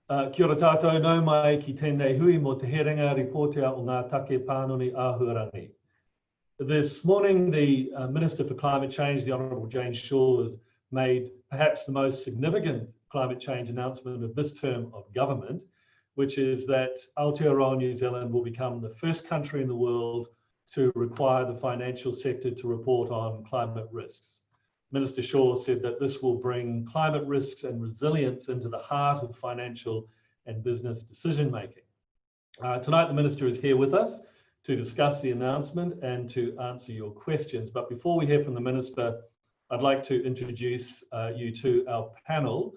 Kia ora tātou, nau mai ki tēnei hui mō te herenga reporter o ngā take pānoni āhuarangi. This morning, the Minister for Climate Change, the Honourable James Shaw, has made perhaps the most significant climate change announcement of this term of government, which is that Aotearoa New Zealand will become the first country in the world to require the financial sector to report on climate risks. Minister Shaw said that this will bring climate risks and resilience into the heart of financial and business decision making. Tonight, the Minister is here with us to discuss the announcement and to answer your questions. But before we hear from the Minister, I'd like to introduce you to our panel.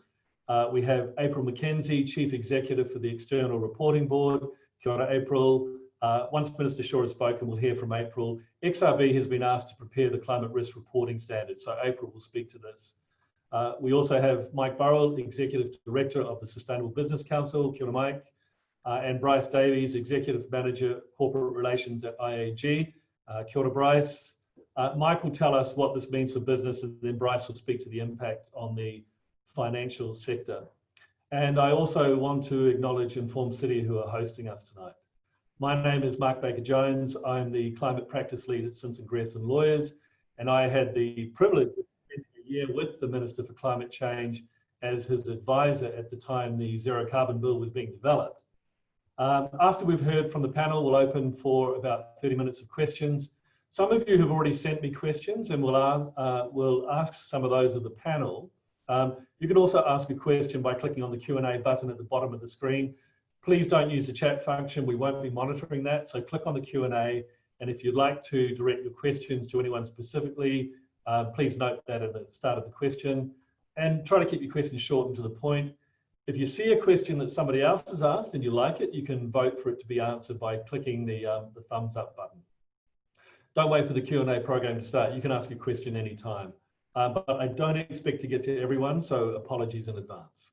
We have April Mackenzie, Chief Executive for the External Reporting Board. Kia ora, April. Once Minister Shaw has spoken, we'll hear from April. XRB has been asked to prepare the climate risk reporting standards, so April will speak to this. We also have Mike Burrell, Executive Director of the Sustainable Business Council. Kia ora, Mike. And Bryce Davies, Executive Manager, Corporate Relations at IAG. Kia ora, Bryce. Mike will tell us what this means for business, and then Bryce will speak to the impact on the financial sector. And I also want to acknowledge Informed City, who are hosting us tonight. My name is Mark Baker-Jones. I'm the Climate Practice Lead at Simpson Grierson Lawyers, and I had the privilege of spending a year with the Minister for Climate Change as his advisor at the time the Zero Carbon Bill was being developed. After we've heard from the panel, we'll open for about 30 minutes of questions. Some of you have already sent me questions, and we'll ask some of those of the panel. You can also ask a question by clicking on the Q&A button at the bottom of the screen. Please don't use the chat function. We won't be monitoring that. So click on the Q&A. And if you'd like to direct your questions to anyone specifically, please note that at the start of the question. And try to keep your questions short and to the point. If you see a question that somebody else has asked and you like it, you can vote for it to be answered by clicking the thumbs up button. Don't wait for the Q&A program to start. You can ask a question anytime. But I don't expect to get to everyone, so apologies in advance.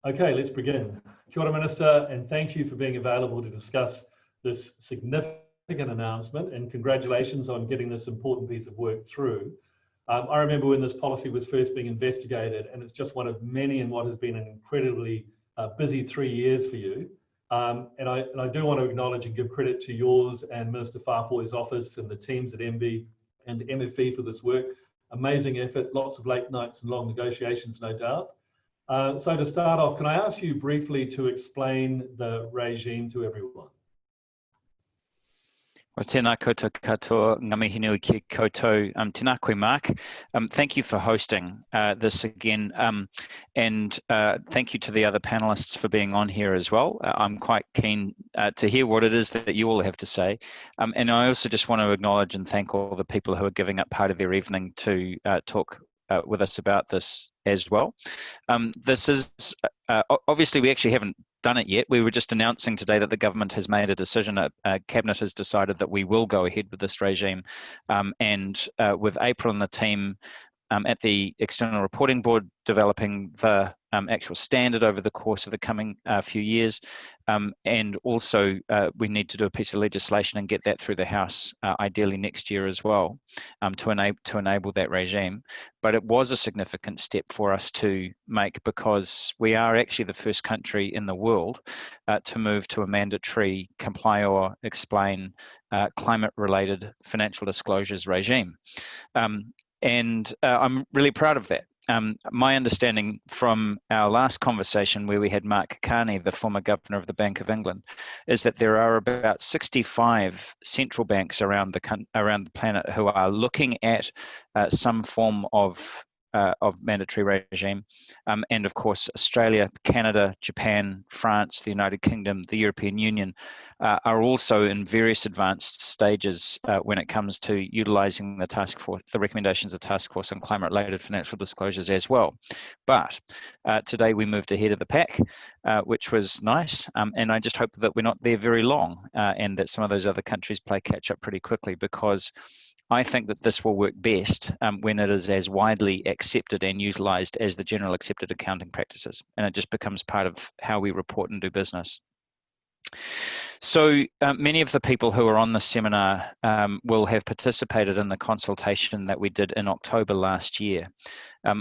Okay, let's begin. Kia ora, Minister, and thank you for being available to discuss this significant announcement, and congratulations on getting this important piece of work through. I remember when this policy was first being investigated, and it's just one of many in what has been an incredibly busy 3 years for you. And I do want to acknowledge and give credit to yours and Minister Fafoi's office and the teams at MB and MFE for this work. Amazing effort, lots of late nights and long negotiations, no doubt. So to start off, can I ask you briefly to explain the regime to everyone? Well, tēnā koutou katoa, ngā mihi nui ki koutou, tēnā koe Mark. Thank you for hosting this again, and thank you to the other panelists for being on here as well. I'm quite keen to hear what it is that you all have to say. And I also just want to acknowledge and thank all the people who are giving up part of their evening to talk with us about this as well. This is, obviously we actually haven't done it yet. We were just announcing today that the government has made a decision, Cabinet has decided that we will go ahead with this regime, and with April and the team at the External Reporting Board developing the actual standard over the course of the coming few years, and also we need to do a piece of legislation and get that through the House ideally next year as well, to enable that regime. But it was a significant step for us to make, because we are actually the first country in the world to move to a mandatory comply or explain climate-related financial disclosures regime. And I'm really proud of that. My understanding from our last conversation where we had Mark Carney, the former governor of the Bank of England, is that there are about 65 central banks around the planet who are looking at some form of mandatory regime. And of course, Australia, Canada, Japan, France, the United Kingdom, the European Union are also in various advanced stages when it comes to utilising the recommendations of the Task Force on Climate-related Financial Disclosures as well. But today we moved ahead of the pack, which was nice, and I just hope that we're not there very long, and that some of those other countries play catch up pretty quickly, because I think that this will work best when it is as widely accepted and utilised as the general accepted accounting practices, and it just becomes part of how we report and do business. So many of the people who are on the seminar will have participated in the consultation that we did in October last year.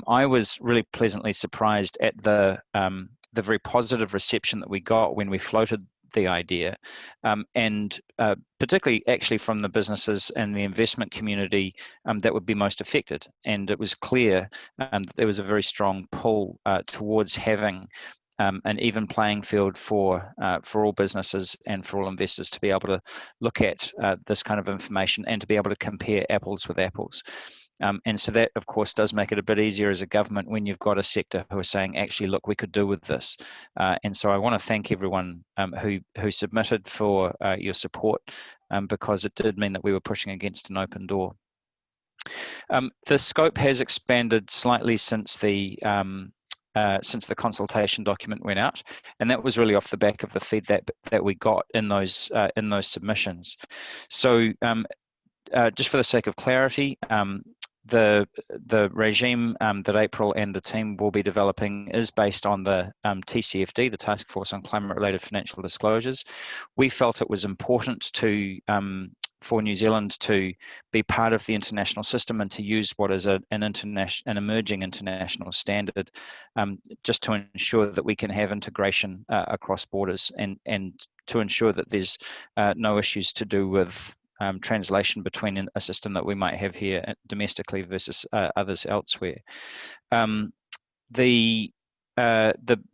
I was really pleasantly surprised at the the very positive reception that we got when we floated the idea, and particularly actually from the businesses and the investment community that would be most affected. And it was clear that there was a very strong pull towards having an even playing field for all businesses and for all investors to be able to look at this kind of information and to be able to compare apples with apples. And so that, of course, does make it a bit easier as a government when you've got a sector who are saying, actually, look, we could do with this. And so I want to thank everyone who submitted for your support, because it did mean that we were pushing against an open door. The scope has expanded slightly since the consultation document went out, and that was really off the back of the feedback that we got in those submissions. So just for the sake of clarity, the regime that April and the team will be developing is based on the TCFD, the Task Force on Climate-Related Financial Disclosures. We felt it was important for New Zealand to be part of the international system and to use what is an emerging international standard, just to ensure that we can have integration across borders and to ensure that there's no issues to do with translation between a system that we might have here domestically versus others elsewhere. The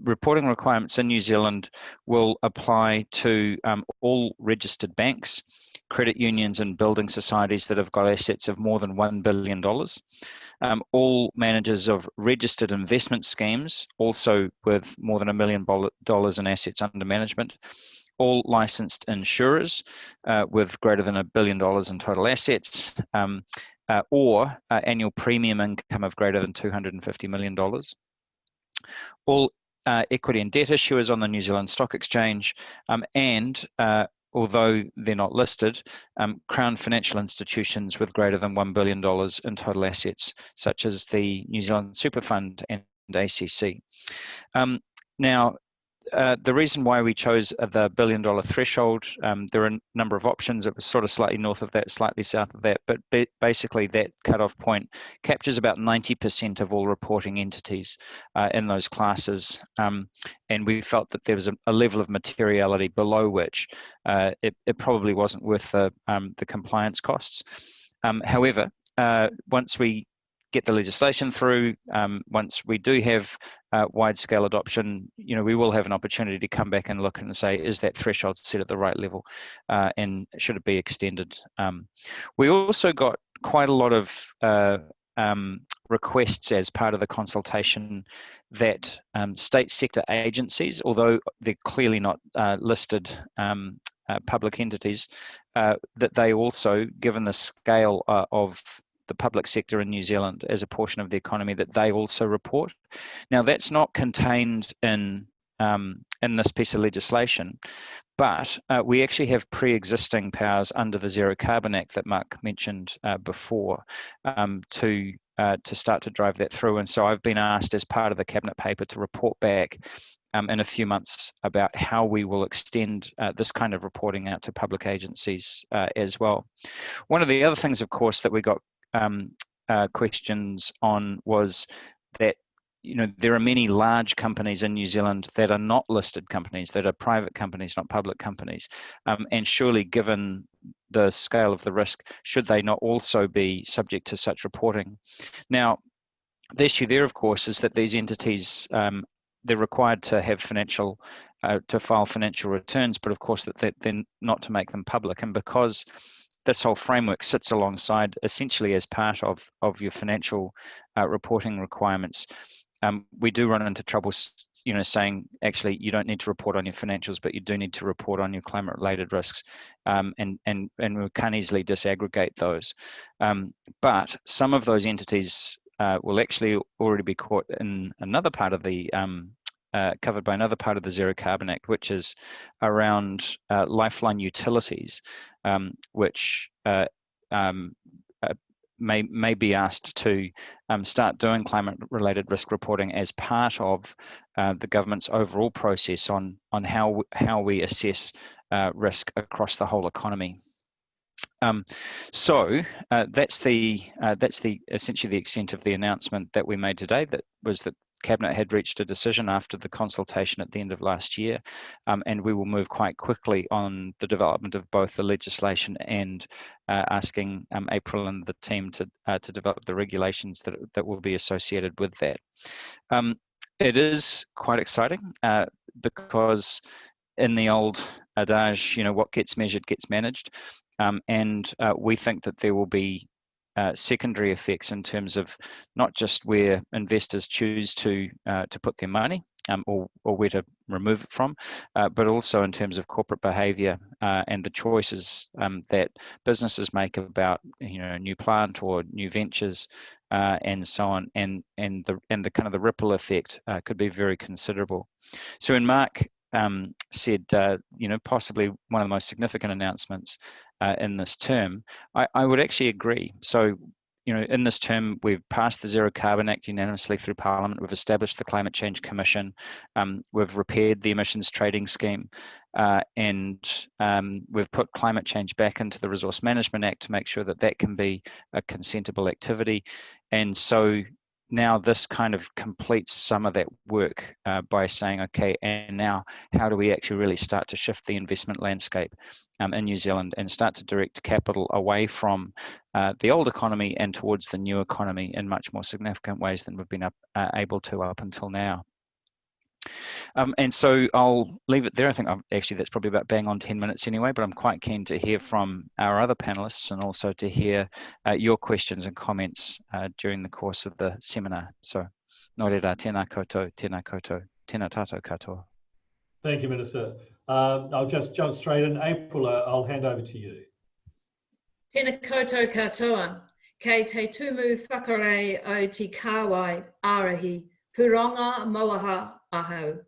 reporting requirements in New Zealand will apply to all registered banks, credit unions and building societies that have got assets of more than $1 billion. All managers of registered investment schemes, also with more than $1 million in assets under management. All licensed insurers with greater than $1 billion in total assets, or annual premium income of greater than $250 million. All equity and debt issuers on the New Zealand Stock Exchange, and although they're not listed, Crown financial institutions with greater than $1 billion in total assets, such as the New Zealand Super Fund and ACC. Now, the reason why we chose the $1 billion threshold, there are a number of options. It was sort of slightly north of that, slightly south of that, but basically that cutoff point captures about 90% of all reporting entities in those classes. And we felt that there was a level of materiality below which it probably wasn't worth the compliance costs. However, once we get the legislation through, once we do have wide-scale adoption, we will have an opportunity to come back and look and say, is that threshold set at the right level, and should it be extended? We also got quite a lot of requests as part of the consultation that state sector agencies, although they're clearly not listed public entities, that they also, given the scale of the public sector in New Zealand as a portion of the economy, that they also report. Now, that's not contained in this piece of legislation, but we actually have pre-existing powers under the Zero Carbon Act that Mark mentioned before to start to drive that through. And so I've been asked as part of the cabinet paper to report back in a few months about how we will extend this kind of reporting out to public agencies as well. One of the other things, of course, that we got questions on was that there are many large companies in New Zealand that are not listed companies, that are private companies, not public companies, and surely, given the scale of the risk, should they not also be subject to such reporting? Now, the issue there, of course, is that these entities, they're required to have to file financial returns, but of course that they're not to make them public. And because this whole framework sits alongside, essentially as part of your financial reporting requirements, we do run into trouble, saying, actually, you don't need to report on your financials, but you do need to report on your climate-related risks, and we can't easily disaggregate those. But some of those entities will actually already be caught in another part of the covered by another part of the Zero Carbon Act, which is around lifeline utilities, which may be asked to start doing climate-related risk reporting as part of the government's overall process on how we assess risk across the whole economy. So that's essentially the extent of the announcement that we made today. That was that Cabinet had reached a decision after the consultation at the end of last year, and we will move quite quickly on the development of both the legislation and asking April and the team to develop the regulations that will be associated with that. It is quite exciting because in the old adage, what gets measured gets managed, and we think that there will be secondary effects in terms of not just where investors choose to put their money or where to remove it from, but also in terms of corporate behaviour and the choices that businesses make about new plant or new ventures and so on, and the kind of the ripple effect could be very considerable. So when Mark said, possibly one of the most significant announcements in this term, I would actually agree. So, in this term, we've passed the Zero Carbon Act unanimously through Parliament. We've established the Climate Change Commission. We've repaired the Emissions Trading Scheme, and we've put climate change back into the Resource Management Act to make sure that that can be a consentable activity. And so now this kind of completes some of that work by saying, okay, and now how do we actually really start to shift the investment landscape in New Zealand and start to direct capital away from the old economy and towards the new economy in much more significant ways than we've been able to up until now. And so I'll leave it there. I think that's probably about bang on 10 minutes anyway, but I'm quite keen to hear from our other panelists and also to hear your questions and comments during the course of the seminar. So, nō reira, tēnā koutou, tēnā koutou, tēnā tātou katoa. Thank you, Minister. I'll just jump straight in. April, I'll hand over to you. Tēnā koutou katoa, kei te tumu whakarei o te kāwai ārahi, puronga moaha ahau.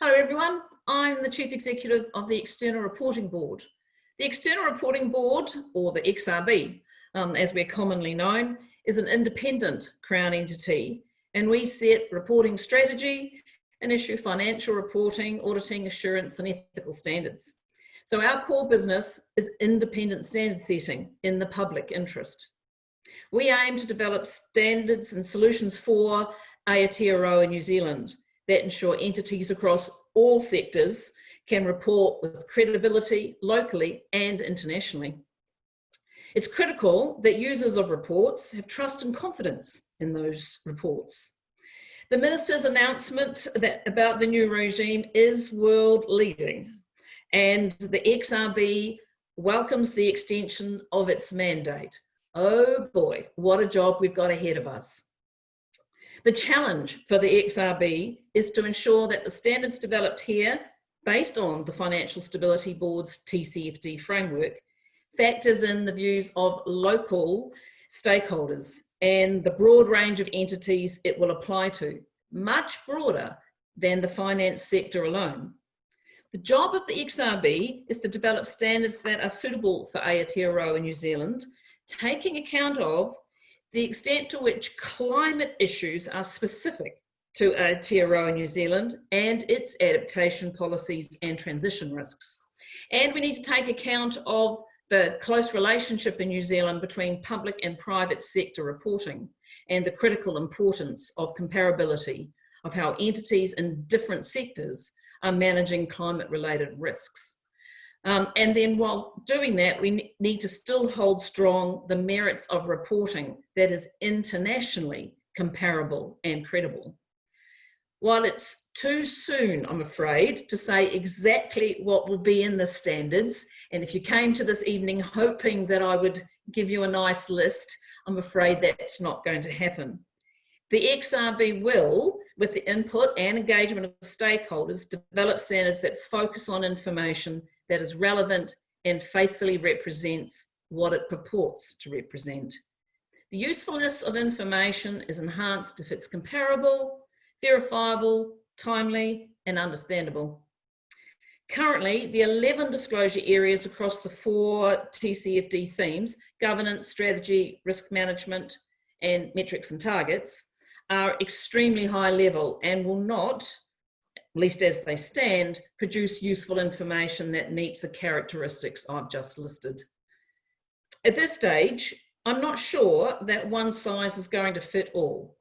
Hello everyone, I'm the Chief Executive of the External Reporting Board. The External Reporting Board, or the XRB, as we're commonly known, is an independent Crown entity, and we set reporting strategy and issue financial reporting, auditing, assurance and ethical standards. So our core business is independent standard setting in the public interest. We aim to develop standards and solutions for Aotearoa New Zealand that ensure entities across all sectors can report with credibility locally and internationally. It's critical that users of reports have trust and confidence in those reports. The Minister's announcement about the new regime is world leading, and the XRB welcomes the extension of its mandate. Oh boy, what a job we've got ahead of us. The challenge for the XRB is to ensure that the standards developed here, based on the Financial Stability Board's TCFD framework, factors in the views of local stakeholders and the broad range of entities it will apply to, much broader than the finance sector alone. The job of the XRB is to develop standards that are suitable for Aotearoa New Zealand, taking account of the extent to which climate issues are specific to Aotearoa New Zealand and its adaptation policies and transition risks. And we need to take account of the close relationship in New Zealand between public and private sector reporting and the critical importance of comparability of how entities in different sectors are managing climate-related risks. And then while doing that, we need to still hold strong the merits of reporting that is internationally comparable and credible. While it's too soon, I'm afraid, to say exactly what will be in the standards, and if you came to this evening hoping that I would give you a nice list, I'm afraid that's not going to happen. The XRB will, with the input and engagement of stakeholders, develop standards that focus on information that is relevant and faithfully represents what it purports to represent. The usefulness of information is enhanced if it's comparable, verifiable, timely, and understandable. Currently, the 11 disclosure areas across the 4 TCFD themes, governance, strategy, risk management, and metrics and targets, are extremely high level and will not, at least as they stand, produce useful information that meets the characteristics I've just listed. At this stage, I'm not sure that one size is going to fit all.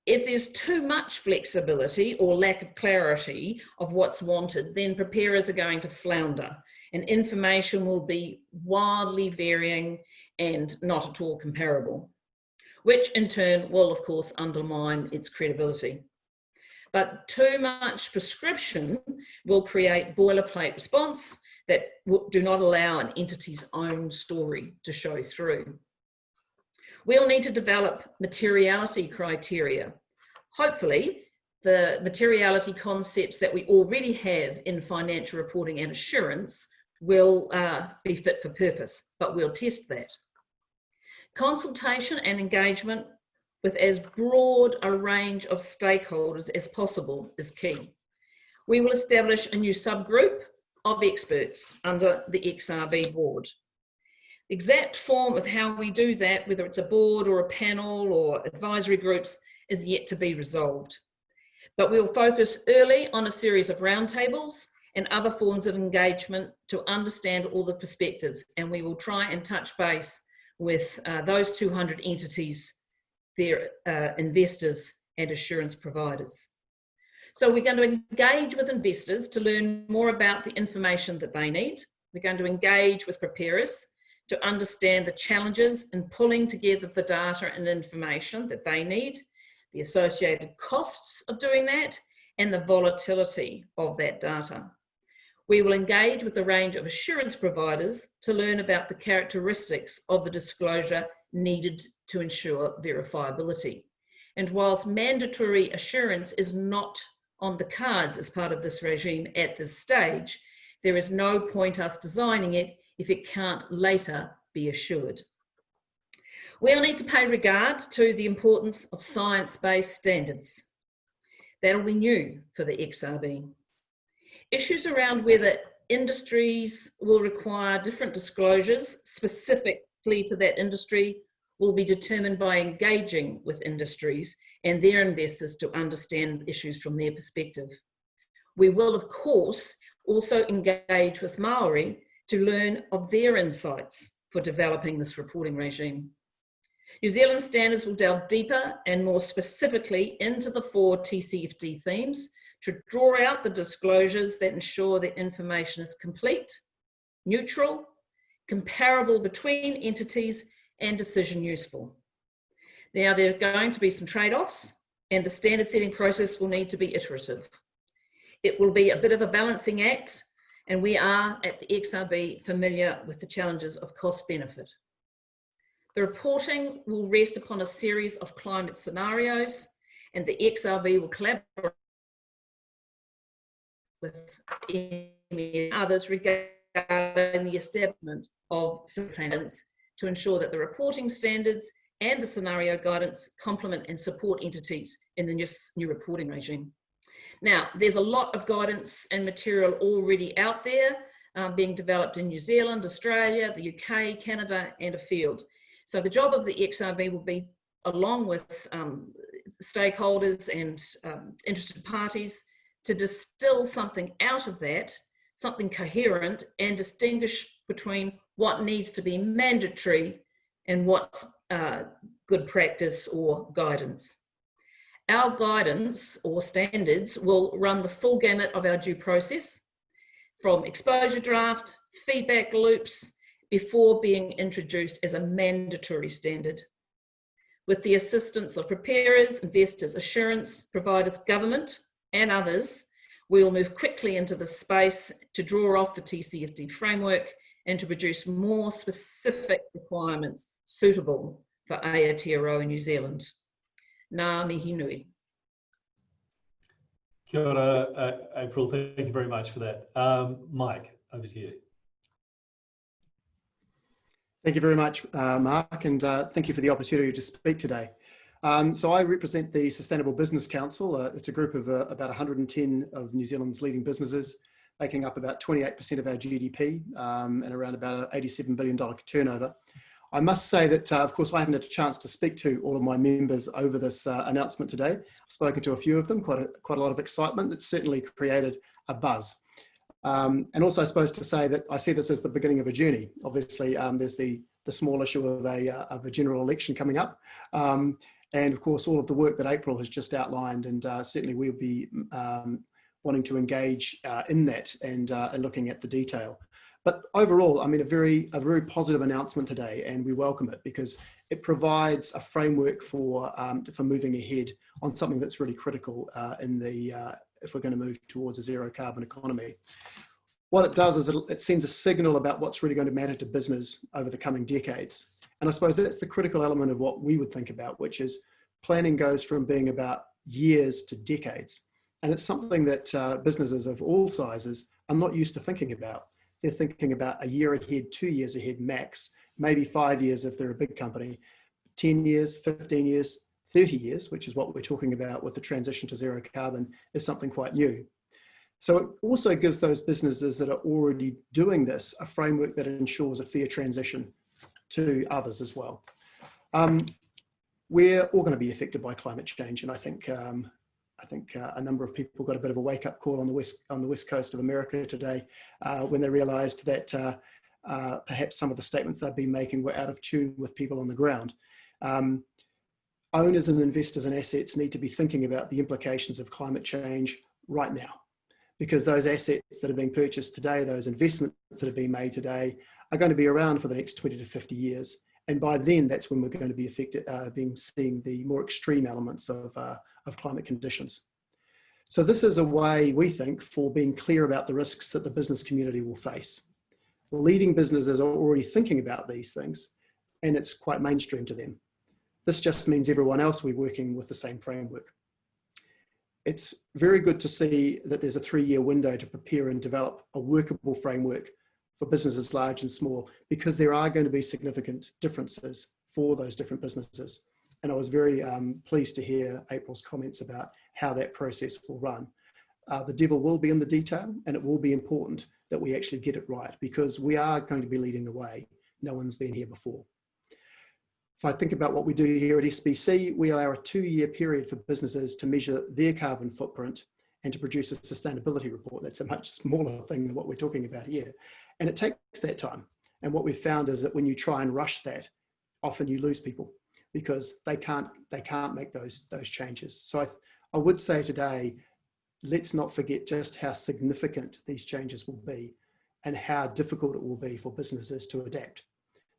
If there's too much flexibility or lack of clarity of what's wanted, then preparers are going to flounder and information will be wildly varying and not at all comparable, which in turn will, of course, undermine its credibility. But too much prescription will create boilerplate response that do not allow an entity's own story to show through. We'll need to develop materiality criteria. Hopefully, the materiality concepts that we already have in financial reporting and assurance will be fit for purpose, but we'll test that. Consultation and engagement with as broad a range of stakeholders as possible is key. We will establish a new subgroup of experts under the XRB board. The exact form of how we do that, whether it's a board or a panel or advisory groups, is yet to be resolved. But we'll focus early on a series of roundtables and other forms of engagement to understand all the perspectives, and we will try and touch base with those 200 entities, their investors and assurance providers. So we're going to engage with investors to learn more about the information that they need. We're going to engage with preparers to understand the challenges in pulling together the data and information that they need, the associated costs of doing that, and the volatility of that data. We will engage with a range of assurance providers to learn about the characteristics of the disclosure needed to ensure verifiability. And whilst mandatory assurance is not on the cards as part of this regime at this stage, there is no point us designing it if it can't later be assured. We'll need to pay regard to the importance of science-based standards. That'll be new for the XRB. Issues around whether industries will require different disclosures specifically to that industry will be determined by engaging with industries and their investors to understand issues from their perspective. We will, of course, also engage with Maori to learn of their insights for developing this reporting regime. New Zealand standards will delve deeper and more specifically into the 4 TCFD themes to draw out the disclosures that ensure that information is complete, neutral, comparable between entities, and decision useful. Now, there are going to be some trade-offs, and the standard setting process will need to be iterative. It will be a bit of a balancing act, and we are at the XRB familiar with the challenges of cost benefit. The reporting will rest upon a series of climate scenarios, and the XRB will collaborate with others regarding the establishment of plans to ensure that the reporting standards and the scenario guidance complement and support entities in the new reporting regime. Now, there's a lot of guidance and material already out there being developed in New Zealand, Australia, the UK, Canada, and afield. So the job of the XRB will be, along with stakeholders and interested parties, to distill something out of that, something coherent, and distinguish between what needs to be mandatory and what's good practice or guidance. Our guidance or standards will run the full gamut of our due process, from exposure draft, feedback loops, before being introduced as a mandatory standard. With the assistance of preparers, investors, assurance providers, government, and others, we will move quickly into the space to draw off the TCFD framework and to produce more specific requirements suitable for Aotearoa in New Zealand. Ngā mihi nui. Kia ora, April, thank you very much for that. Mike, over to you. Thank you very much, Mark, and thank you for the opportunity to speak today. So I represent the Sustainable Business Council. It's a group of about 110 of New Zealand's leading businesses, making up about 28% of our GDP and around about an $87 billion turnover. I must say that, of course, I haven't had a chance to speak to all of my members over this announcement today. I've spoken to a few of them, quite a lot of excitement that's certainly created a buzz. And also I suppose to say that I see this as the beginning of a journey. Obviously, there's the small issue of a general election coming up. And of course, all of the work that April has just outlined, and certainly we'll be wanting to engage in that and looking at the detail. But overall, I mean, a very positive announcement today, and we welcome it because it provides a framework for moving ahead on something that's really critical if we're going to move towards a zero carbon economy. What it does is it sends a signal about what's really going to matter to business over the coming decades. And I suppose that's the critical element of what we would think about, which is planning goes from being about years to decades. And it's something that businesses of all sizes are not used to thinking about. They're thinking about a year ahead, 2 years ahead max, maybe 5 years if they're a big company, 10 years, 15 years, 30 years, which is what we're talking about with the transition to zero carbon, is something quite new. So it also gives those businesses that are already doing this a framework that ensures a fair transition to others as well. We're all going to be affected by climate change, and I think a number of people got a bit of a wake-up call on the west coast of America today when they realised that perhaps some of the statements they've been making were out of tune with people on the ground. Owners and investors and assets need to be thinking about the implications of climate change right now, because those assets that are being purchased today, those investments that are being made today, are going to be around for the next 20 to 50 years. And by then, that's when we're going to be seeing the more extreme elements of climate conditions. So this is a way, we think, for being clear about the risks that the business community will face. Leading businesses are already thinking about these things, and it's quite mainstream to them. This just means everyone else will be working with the same framework. It's very good to see that there's a 3-year window to prepare and develop a workable framework for businesses large and small, because there are going to be significant differences for those different businesses. And I was very pleased to hear April's comments about how that process will run. The devil will be in the detail, and it will be important that we actually get it right, because we are going to be leading the way. No one's been here before. If I think about what we do here at SBC, we allow a 2-year period for businesses to measure their carbon footprint and to produce a sustainability report. That's a much smaller thing than what we're talking about here. And it takes that time. And what we've found is that when you try and rush that, often you lose people because they can't make those changes. So I would say today, let's not forget just how significant these changes will be and how difficult it will be for businesses to adapt.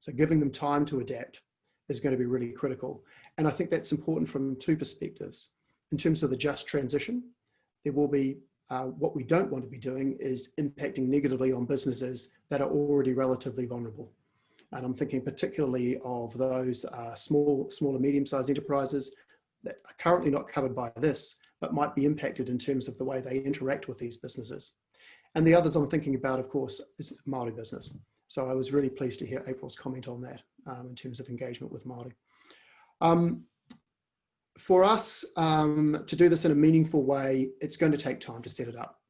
So giving them time to adapt is going to be really critical. And I think that's important from 2 perspectives. In terms of the just transition, there will be, what we don't want to be doing is impacting negatively on businesses that are already relatively vulnerable. And I'm thinking particularly of those small and medium-sized enterprises that are currently not covered by this, but might be impacted in terms of the way they interact with these businesses. And the others I'm thinking about, of course, is Māori business. So I was really pleased to hear April's comment on that in terms of engagement with Māori. For us to do this in a meaningful way, it's going to take time to set it up.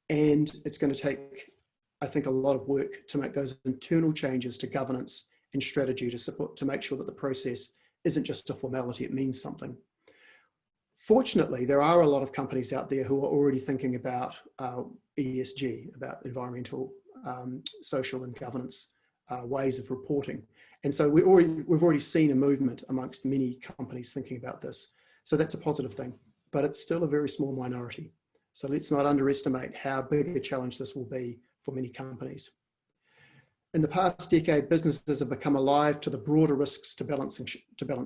And it's going to take, I think, a lot of work to make those internal changes to governance and strategy to make sure that the process isn't just a formality, it means something. Fortunately, there are a lot of companies out there who are already thinking about ESG, about environmental, social and governance ways of reporting. And so we've already seen a movement amongst many companies thinking about this. So that's a positive thing, but it's still a very small minority. So let's not underestimate how big a challenge this will be for many companies. In the past decade, businesses have become alive to the broader risks to balance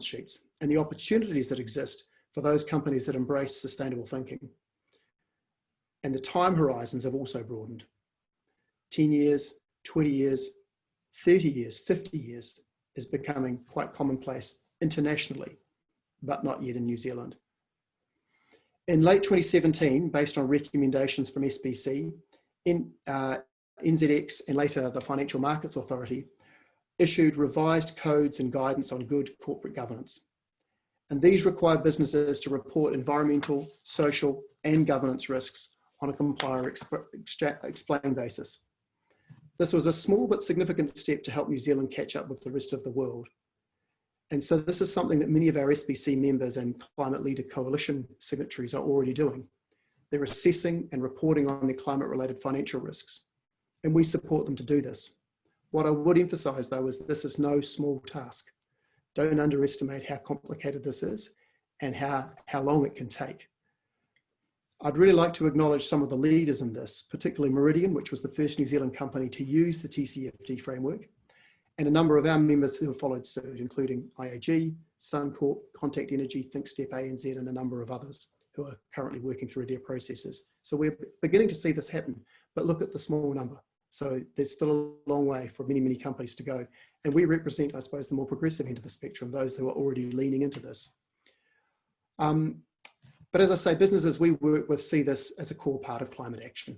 sheets and the opportunities that exist for those companies that embrace sustainable thinking. And the time horizons have also broadened. 10 years, 20 years, 30 years, 50 years is becoming quite commonplace internationally, but not yet in New Zealand. In late 2017, based on recommendations from SBC, NZX and later the Financial Markets Authority issued revised codes and guidance on good corporate governance. And these require businesses to report environmental, social, and governance risks on a comply or explain basis. This was a small but significant step to help New Zealand catch up with the rest of the world. And so this is something that many of our SBC members and Climate Leader Coalition signatories are already doing. They're assessing and reporting on their climate-related financial risks, and we support them to do this. What I would emphasize though is this is no small task. Don't underestimate how complicated this is, and how long it can take. I'd really like to acknowledge some of the leaders in this, particularly Meridian, which was the first New Zealand company to use the TCFD framework, and a number of our members who have followed suit, including IAG, Suncorp, Contact Energy, ThinkStep ANZ, and a number of others who are currently working through their processes. So we're beginning to see this happen, but look at the small number. So there's still a long way for many, many companies to go. And we represent, I suppose, the more progressive end of the spectrum, those who are already leaning into this. But as I say, businesses we work with see this as a core part of climate action.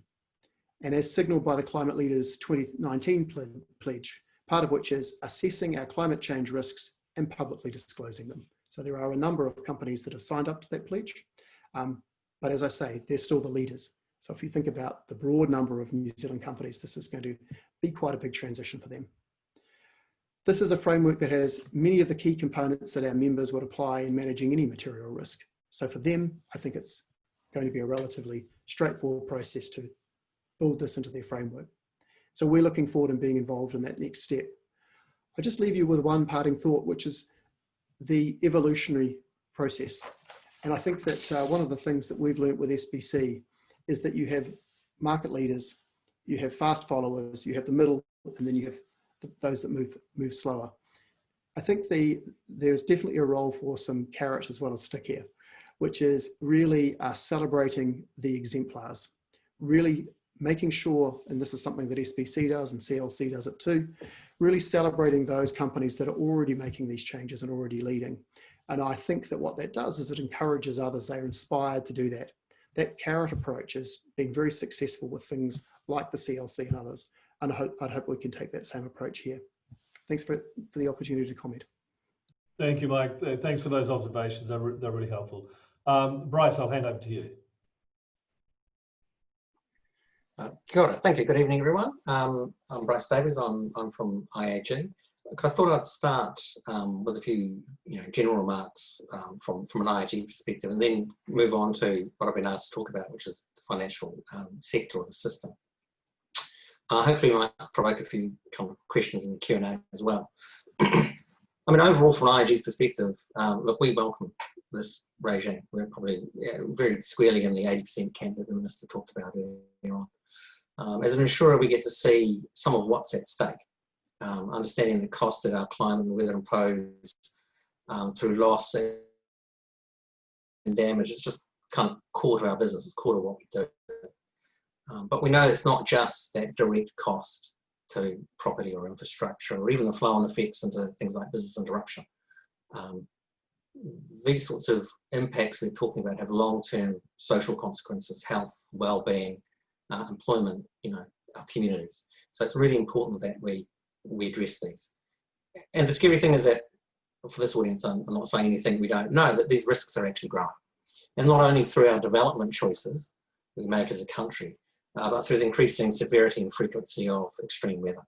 And as signalled by the Climate Leaders 2019 pledge, part of which is assessing our climate change risks and publicly disclosing them. So there are a number of companies that have signed up to that pledge. But as I say, they're still the leaders. So if you think about the broad number of New Zealand companies, this is going to be quite a big transition for them. This is a framework that has many of the key components that our members would apply in managing any material risk. So for them, I think it's going to be a relatively straightforward process to build this into their framework. So we're looking forward and being involved in that next step. I'll just leave you with one parting thought, which is the evolutionary process. And I think that one of the things that we've learned with SBC is that you have market leaders, you have fast followers, you have the middle, and then you have those that move slower. I think there's definitely a role for some carrot as well as stick here, which is really celebrating the exemplars, really making sure, and this is something that SBC does and CLC does it too, really celebrating those companies that are already making these changes and already leading. And I think that what that does is it encourages others, they're inspired to do that. That carrot approach has been very successful with things like the CLC and others. And I'd hope we can take that same approach here. Thanks for the opportunity to comment. Thank you, Mike. Thanks for those observations. They're really helpful. Bryce, I'll hand over to you. Kia ora. Thank you. Good evening, everyone. I'm Bryce Davies. I'm from IAG. I thought I'd start with a few general remarks from an IAG perspective, and then move on to what I've been asked to talk about, which is the financial sector of the system. Hopefully, I might provoke a few kind of questions in the Q&A as well. I mean, overall, from IAG's perspective, look, we welcome this regime. We're probably very squarely in the 80% camp that the Minister talked about earlier on. As an insurer, we get to see some of what's at stake. Understanding the cost that our climate and weather impose through loss and damage is just kind of core to our business, it's core to what we do. But we know it's not just that direct cost to property or infrastructure, or even the flow-on effects into things like business interruption. These sorts of impacts we're talking about have long-term social consequences, health, well-being, employment, our communities. So it's really important that we address these. And the scary thing is that, for this audience, I'm not saying anything we don't know, that these risks are actually growing. And not only through our development choices we make as a country, but through the increasing severity and frequency of extreme weather.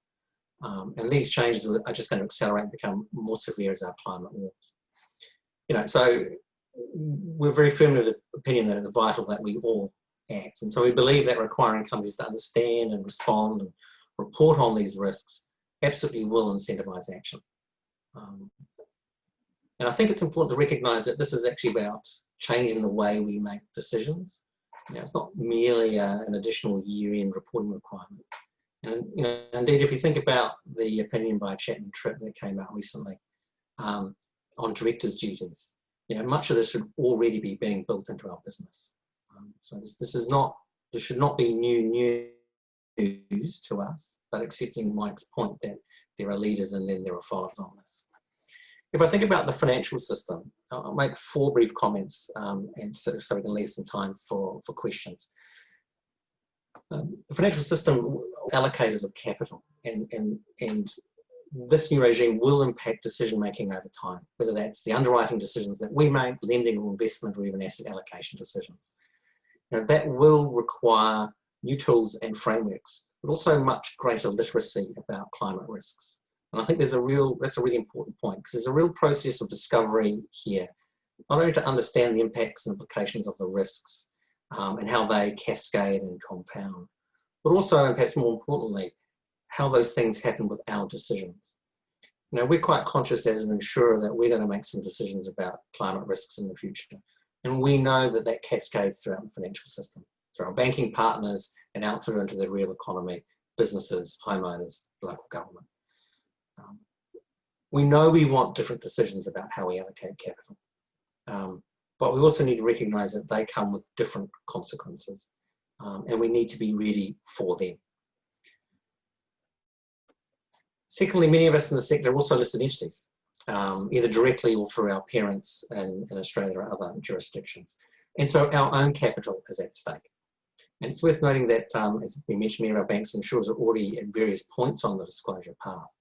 And these changes are just going to accelerate and become more severe as our climate warms. So we're very firm of the opinion that it's vital that we all act. And so we believe that requiring companies to understand and respond and report on these risks absolutely will incentivize action. And I think it's important to recognize that this is actually about changing the way we make decisions. It's not merely an additional year-end reporting requirement. And indeed, if you think about the opinion by Chapman Tripp that came out recently on directors' duties, much of this should already be being built into our business. So this should not be new news to us, but accepting Mike's point that there are leaders and then there are followers on this. If I think about the financial system, I'll make 4 brief comments, and so we can leave some time for questions. The financial system allocators of capital, and this new regime will impact decision making over time, whether that's the underwriting decisions that we make, lending or investment, or even asset allocation decisions. That will require new tools and frameworks, but also much greater literacy about climate risks. And I think that's a really important point, because there's a real process of discovery here, not only to understand the impacts and implications of the risks and how they cascade and compound, but also, and perhaps more importantly, how those things happen with our decisions. we're quite conscious as an insurer that we're going to make some decisions about climate risks in the future. And we know that that cascades throughout the financial system, through our banking partners and out through into the real economy, businesses, homeowners, local government. We know we want different decisions about how we allocate capital, but we also need to recognise that they come with different consequences, and we need to be ready for them. Secondly, many of us in the sector are also listed entities, either directly or through our parents in Australia or other jurisdictions. And so our own capital is at stake. And it's worth noting that, as we mentioned, many of our banks and insurers are already at various points on the disclosure path.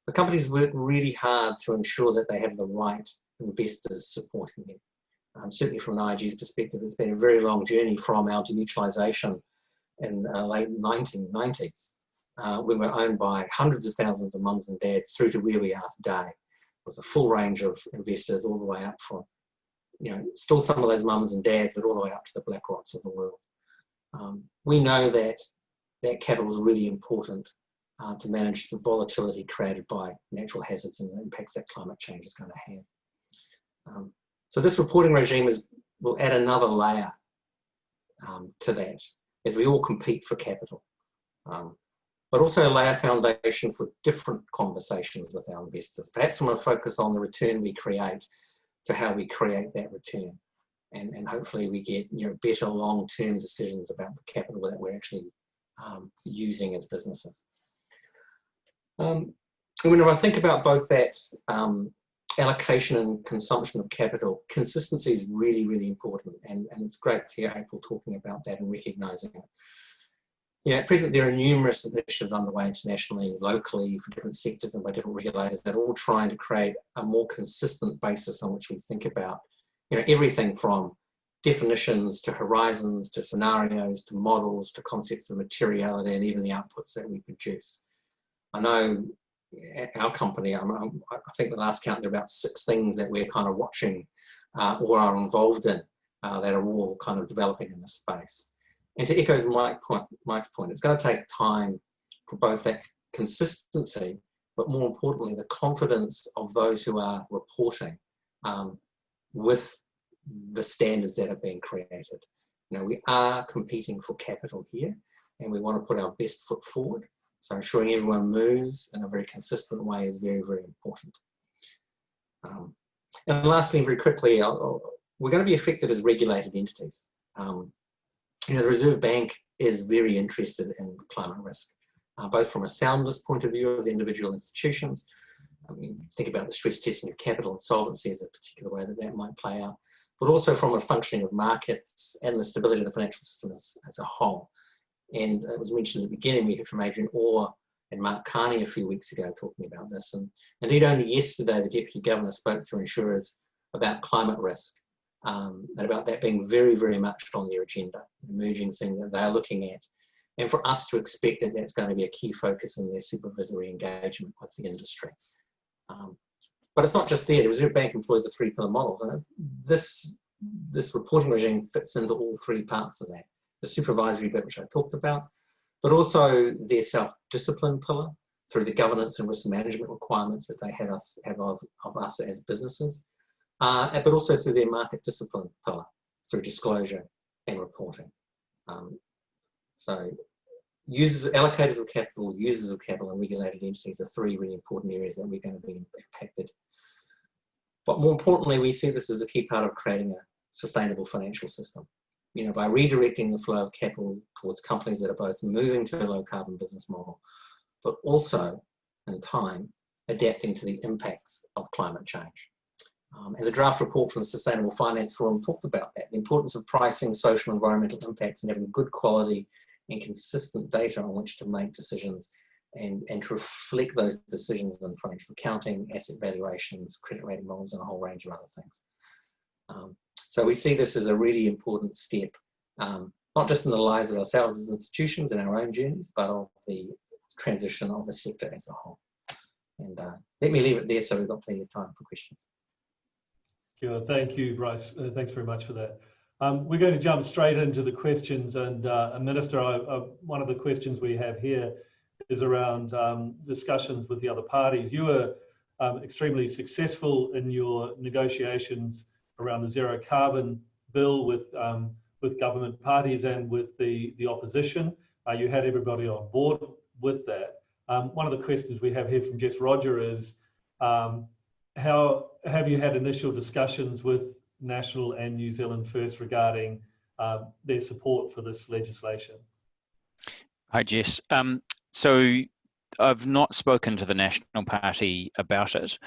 The companies work really hard to ensure that they have the right investors supporting them. Certainly from an IG's perspective, it's been a very long journey from our demutualisation in the late 1990s. We were owned by hundreds of thousands of mums and dads through to where we are today, with a full range of investors all the way up from, still some of those mums and dads, but all the way up to the BlackRocks of the world. We know that that capital is really important to manage the volatility created by natural hazards and the impacts that climate change is going to have. So this reporting regime will add another layer to that as we all compete for capital. But also lay a foundation for different conversations with our investors. Perhaps I'm going to focus on the return we create to how we create that return. And hopefully we get better long-term decisions about the capital that we're actually using as businesses. And whenever I think about both that allocation and consumption of capital, consistency is really, really important. And it's great to hear April talking about that and recognising it. At present, there are numerous initiatives underway internationally, locally, for different sectors and by different regulators that are all trying to create a more consistent basis on which we think about, everything from definitions to horizons, to scenarios, to models, to concepts of materiality, and even the outputs that we produce. I know at our company, I think the last count, there are about 6 things that we're kind of watching or are involved in that are all kind of developing in this space. And to echo Mike's point, it's going to take time for both that consistency, but more importantly, the confidence of those who are reporting with the standards that are being created. We are competing for capital here, and we want to put our best foot forward. So ensuring everyone moves in a very consistent way is very, very important. And lastly, very quickly, we're going to be affected as regulated entities. The Reserve Bank is very interested in climate risk, both from a soundness point of view of the individual institutions. Think about the stress testing of capital and solvency as a particular way that might play out, but also from a functioning of markets and the stability of the financial system as a whole. And it was mentioned at the beginning, we heard from Adrian Orr and Mark Carney a few weeks ago talking about this. And indeed, only yesterday, the Deputy Governor spoke to insurers about climate risk. And about that being very, very much on their agenda, an emerging thing that they're looking at. And for us to expect that that's going to be a key focus in their supervisory engagement with the industry. But it's not just there. The Reserve Bank employs the 3-pillar models. And this reporting regime fits into all 3 parts of that. The supervisory bit, which I talked about, but also their self-discipline pillar through the governance and risk management requirements that they have of us as businesses. But also through their market discipline pillar, through disclosure and reporting. So allocators of capital, users of capital, and regulated entities are 3 really important areas that we're going to be impacted. But more importantly, we see this as a key part of creating a sustainable financial system. By redirecting the flow of capital towards companies that are both moving to a low carbon business model, but also in time adapting to the impacts of climate change. And the draft report from the Sustainable Finance Forum talked about that, the importance of pricing social and environmental impacts and having good quality and consistent data on which to make decisions and to reflect those decisions in financial accounting, asset valuations, credit rating models, and a whole range of other things. So we see this as a really important step, not just in the lives of ourselves as institutions and our own journeys, but of the transition of the sector as a whole. And let me leave it there so we've got plenty of time for questions. Thank you, Bryce. Thanks very much for that. We're going to jump straight into the questions. And Minister, one of the questions we have here is around discussions with the other parties. You were extremely successful in your negotiations around the zero carbon bill with government parties and with the opposition. You had everybody on board with that. One of the questions we have here from Jess Roger is, how have you had initial discussions with National and New Zealand First regarding their support for this legislation? Hi, Jess. So I've not spoken to the National Party about it.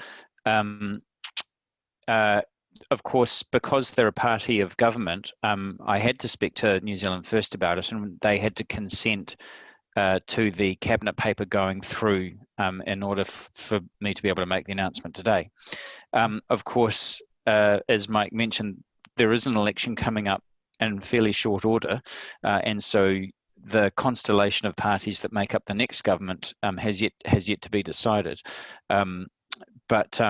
Of course, because they're a party of government, I had to speak to New Zealand First about it, and they had to consent to the cabinet paper going through in order for me to be able to make the announcement today. Of course, as Mike mentioned, there is an election coming up in fairly short order, and so the constellation of parties that make up the next government has yet to be decided. But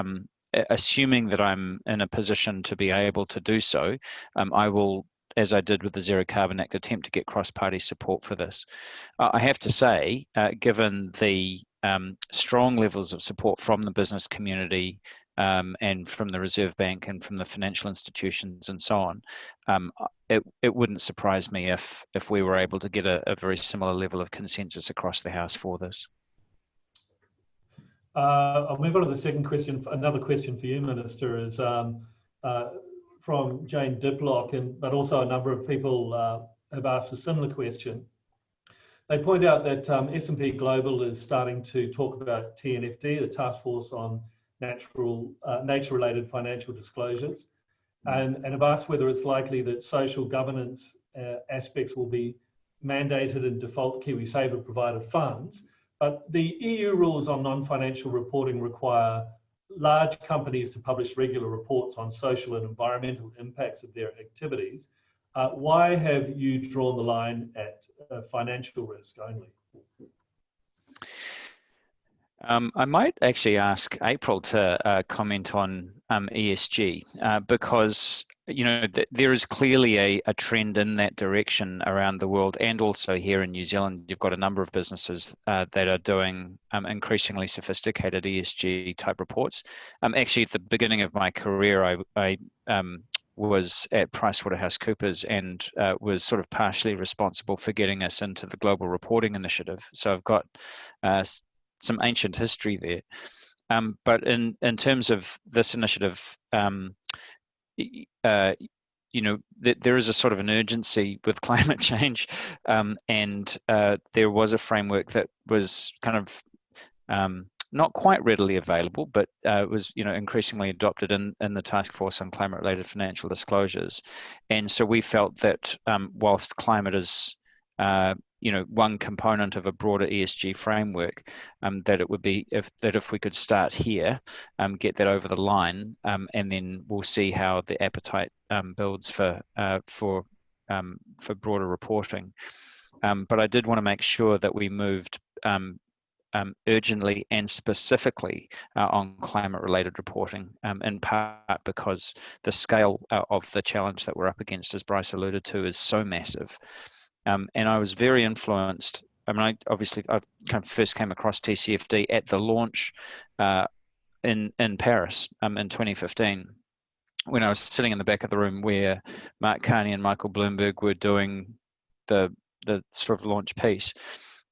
assuming that I'm in a position to be able to do so, I will, as I did with the Zero Carbon Act, attempt to get cross-party support for this. I have to say, given the strong levels of support from the business community and from the Reserve Bank and from the financial institutions and so on, it wouldn't surprise me if we were able to get a very similar level of consensus across the House for this. I'll move on to the second question. Another question for you, Minister, is from Jane Diplock, but also a number of people have asked a similar question. They point out that S&P Global is starting to talk about TNFD, the Task Force on Nature-Related Financial Disclosures, and have asked whether it's likely that social governance aspects will be mandated in default KiwiSaver provided funds. But the EU rules on non-financial reporting require large companies to publish regular reports on social and environmental impacts of their activities. Why have you drawn the line at financial risk only? I might actually ask April to comment on ESG because there is clearly a trend in that direction around the world, and also here in New Zealand. You've got a number of businesses that are doing increasingly sophisticated ESG type reports. Actually, at the beginning of my career, I was at PricewaterhouseCoopers and was sort of partially responsible for getting us into the Global Reporting Initiative. So I've got some ancient history there. But in terms of this initiative, there is a sort of an urgency with climate change, and there was a framework that was kind of not quite readily available, but was increasingly adopted in the Task Force on Climate-Related Financial Disclosures. And so we felt that whilst climate is one component of a broader ESG framework, that it would be if we could start here, get that over the line, and then we'll see how the appetite builds for broader reporting. But I did want to make sure that we moved urgently and specifically on climate-related reporting, in part because the scale of the challenge that we're up against, as Bryce alluded to, is so massive. And I was very influenced. I mean, I kind of first came across TCFD at the launch in Paris in 2015, when I was sitting in the back of the room where Mark Carney and Michael Bloomberg were doing the sort of launch piece.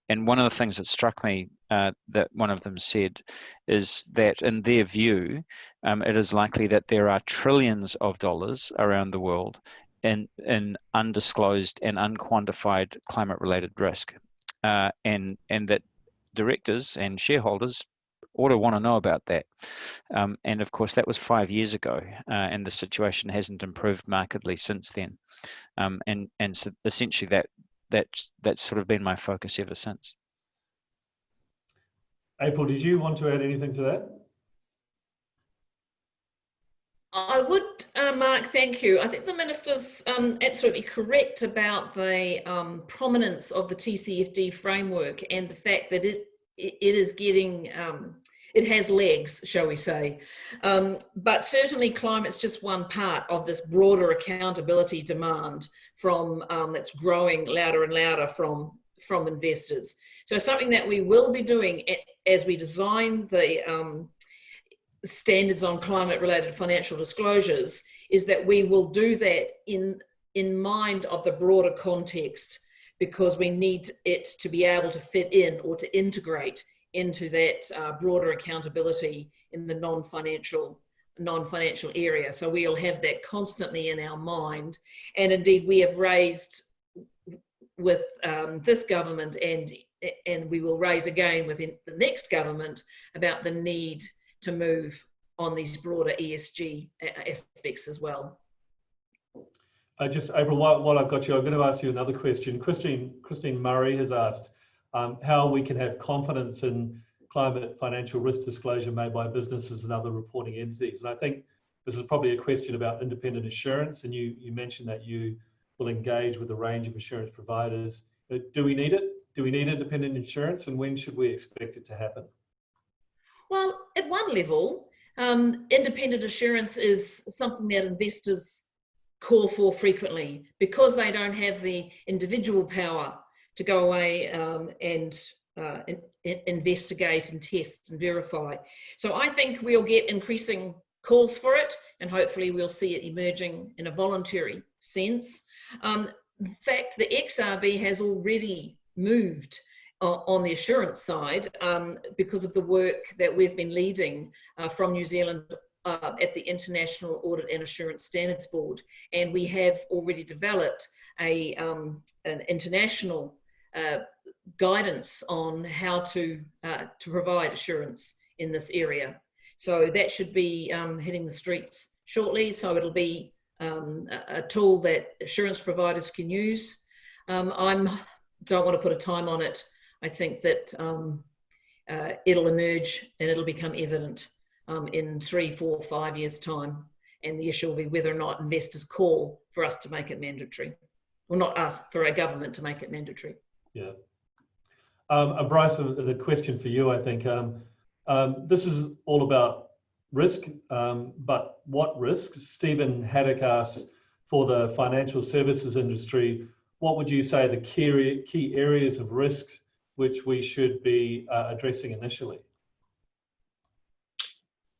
And one of the things that struck me that one of them said is that in their view, it is likely that there are trillions of dollars around the world in undisclosed and unquantified climate-related risk, and that directors and shareholders ought to want to know about that. And of course, that was 5 years ago, and the situation hasn't improved markedly since then. And so essentially, that's sort of been my focus ever since. April, did you want to add anything to that? I would, Mark, thank you. I think the Minister's absolutely correct about the prominence of the TCFD framework and the fact that it is getting, it has legs, shall we say. But certainly climate's just one part of this broader accountability demand from that's growing louder and louder from from investors. So something that we will be doing as we design the standards on climate-related financial disclosures is that we will do that in mind of the broader context, because we need it to be able to fit in or to integrate into that broader accountability in the non-financial area. So we'll have that constantly in our mind. And indeed, we have raised with this government, and we will raise again within the next government, about the need to move on these broader ESG aspects as well. April, while I've got you, I'm going to ask you another question. Christine Murray has asked how we can have confidence in climate financial risk disclosure made by businesses and other reporting entities. And I think this is probably a question about independent assurance. And you mentioned that you will engage with a range of assurance providers. Do we need it? Do we need independent assurance? And when should we expect it to happen? Well, at one level, independent assurance is something that investors call for frequently, because they don't have the individual power to go away and investigate and test and verify. So I think we'll get increasing calls for it, and hopefully we'll see it emerging in a voluntary sense. In fact, the XRB has already moved on the assurance side because of the work that we've been leading from New Zealand at the International Audit and Assurance Standards Board, and we have already developed an international guidance on how to provide assurance in this area. So that should be hitting the streets shortly. So it'll be a tool that assurance providers can use. Don't want to put a time on it. I think that it'll emerge and it'll become evident in 3, 4, 5 years' time. And the issue will be whether or not investors call for us to make it mandatory. Well, not us, for our government to make it mandatory. Yeah. Bryce, the question for you, I think, this is all about risk, but what risk? Stephen Haddock asks, for the financial services industry, what would you say the key areas of risk which we should be addressing initially?